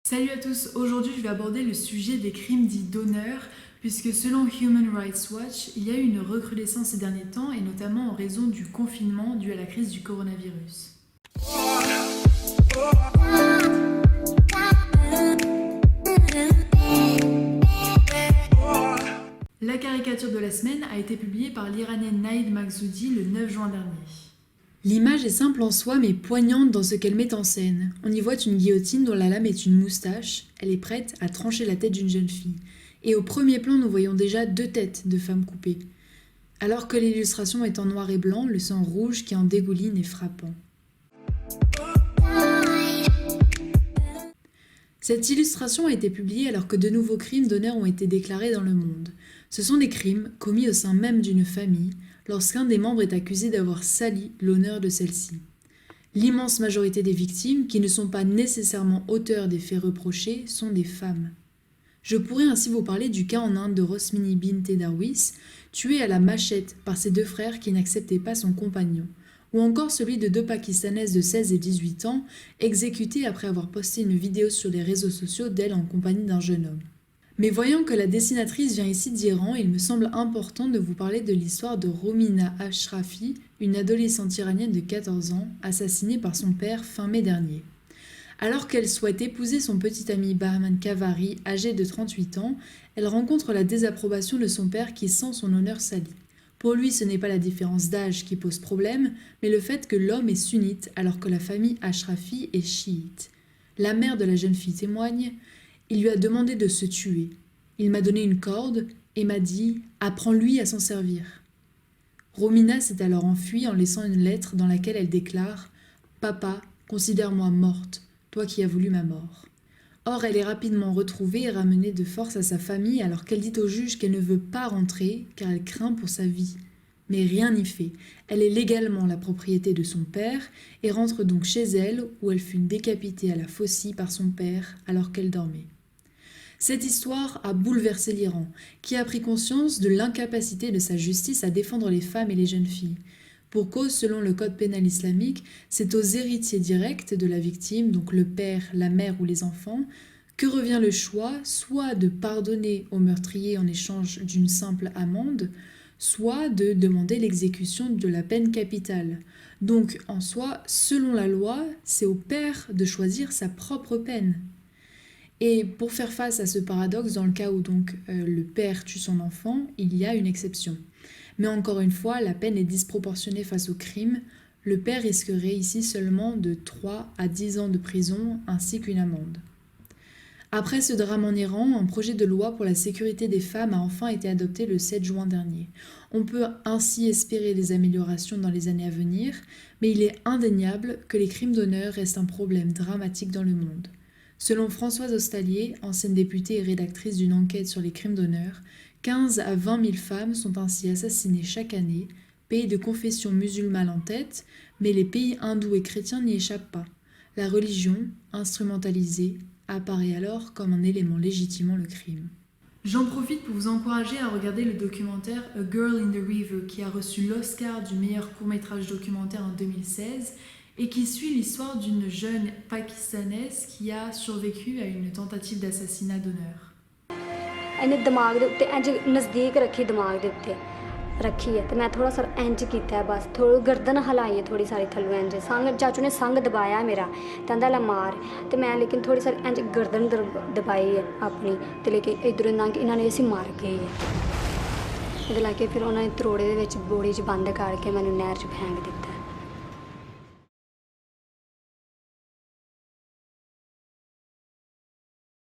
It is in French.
Salut à tous, aujourd'hui je vais aborder le sujet des crimes dits d'honneur, puisque selon Human Rights Watch, il y a eu une recrudescence ces derniers temps, et notamment en raison du confinement dû à la crise du coronavirus. La caricature de la semaine a été publiée par l'Iranienne Naïd Maghzoudi le 9 juin dernier. L'image est simple en soi mais poignante dans ce qu'elle met en scène. On y voit une guillotine dont la lame est une moustache. Elle est prête à trancher la tête d'une jeune fille. Et au premier plan, nous voyons déjà 2 têtes de femmes coupées. Alors que l'illustration est en noir et blanc, le sang rouge qui en dégouline est frappant. Cette illustration a été publiée alors que de nouveaux crimes d'honneur ont été déclarés dans le monde. Ce sont des crimes commis au sein même d'une famille, lorsqu'un des membres est accusé d'avoir sali l'honneur de celle-ci. L'immense majorité des victimes, qui ne sont pas nécessairement auteurs des faits reprochés, sont des femmes. Je pourrais ainsi vous parler du cas en Inde de Rosmini Binte Darwis, tuée à la machette par ses 2 frères qui n'acceptaient pas son compagnon, ou encore celui de 2 Pakistanaises de 16 et 18 ans, exécutées après avoir posté une vidéo sur les réseaux sociaux d'elles en compagnie d'un jeune homme. Mais voyant que la dessinatrice vient ici d'Iran, il me semble important de vous parler de l'histoire de Romina Ashrafi, une adolescente iranienne de 14 ans, assassinée par son père fin mai dernier. Alors qu'elle souhaite épouser son petit ami Bahman Kavari, âgé de 38 ans, elle rencontre la désapprobation de son père qui sent son honneur sali. Pour lui, ce n'est pas la différence d'âge qui pose problème, mais le fait que l'homme est sunnite alors que la famille Ashrafi est chiite. La mère de la jeune fille témoigne: il lui a demandé de se tuer. Il m'a donné une corde et m'a dit « apprends-lui à s'en servir ». Romina s'est alors enfuie en laissant une lettre dans laquelle elle déclare « Papa, considère-moi morte, toi qui as voulu ma mort ». Or, elle est rapidement retrouvée et ramenée de force à sa famille alors qu'elle dit au juge qu'elle ne veut pas rentrer car elle craint pour sa vie. Mais rien n'y fait. Elle est légalement la propriété de son père et rentre donc chez elle où elle fut décapitée à la faucille par son père alors qu'elle dormait. Cette histoire a bouleversé l'Iran, qui a pris conscience de l'incapacité de sa justice à défendre les femmes et les jeunes filles. Pour cause, selon le code pénal islamique, c'est aux héritiers directs de la victime, donc le père, la mère ou les enfants, que revient le choix soit de pardonner au meurtrier en échange d'une simple amende, soit de demander l'exécution de la peine capitale. Donc, en soi, selon la loi, c'est au père de choisir sa propre peine. Et pour faire face à ce paradoxe, dans le cas où donc le père tue son enfant, il y a une exception. Mais encore une fois, la peine est disproportionnée face au crime. Le père risquerait ici seulement de 3 à 10 ans de prison ainsi qu'une amende. Après ce drame en Iran, un projet de loi pour la sécurité des femmes a enfin été adopté le 7 juin dernier. On peut ainsi espérer des améliorations dans les années à venir, mais il est indéniable que les crimes d'honneur restent un problème dramatique dans le monde. Selon Françoise Ostalier, ancienne députée et rédactrice d'une enquête sur les crimes d'honneur, 15 à 20 000 femmes sont ainsi assassinées chaque année, pays de confession musulmane en tête, mais les pays hindous et chrétiens n'y échappent pas. La religion, instrumentalisée, apparaît alors comme un élément légitimant le crime. J'en profite pour vous encourager à regarder le documentaire A Girl in the River qui a reçu l'Oscar du meilleur court-métrage documentaire en 2016 et qui suit l'histoire d'une jeune pakistanaise qui a survécu à une tentative d'assassinat d'honneur. ਇਹਨੇ ਦਿਮਾਗ ਦੇ ਉੱਤੇ ਇੰਜ ਨਜ਼ਦੀਕ ਰੱਖੀ ਦਿਮਾਗ ਦੇ ਉੱਤੇ ਰੱਖੀ ਹੈ ਤੇ ਮੈਂ ਥੋੜਾ ਸਰ ਇੰਜ ਕੀਤਾ ਬਸ ਥੋੜੀ ਗਰਦਨ ਹਲਾਈ ਹੈ ਥੋੜੀ ਸਾਰੀ ਥੱਲੋਂ ਇੰਜ ਸੰਗ ਚਾਚੂ ਨੇ ਸੰਗ ਦਬਾਇਆ ਮੇਰਾ ਕਹਿੰਦਾ ਲੈ ਮਾਰ ਤੇ ਮੈਂ ਲੇਕਿਨ ਥੋੜੀ ਸਾਰੀ ਇੰਜ ਗਰਦਨ ਦਬਾਈ ਹੈ ਆਪਣੀ ਤੇ ਲੇਕਿਨ ਇਧਰੋਂ ਲੰਘ ਇਹਨਾਂ ਨੇ ਅਸੀਂ ਮਾਰ ਗਏ ਇਹਦੇ ਲਾ ਕੇ ਫਿਰ ਉਹਨਾਂ ਨੇ ਤਰੋੜੇ ਦੇ ਵਿੱਚ ਬੋੜੀ 'ਚ ਬੰਦ ਕਰਕੇ ਮੈਨੂੰ ਨਹਿਰ 'ਚ ਫੈਂਕ ਦਿੱਤਾ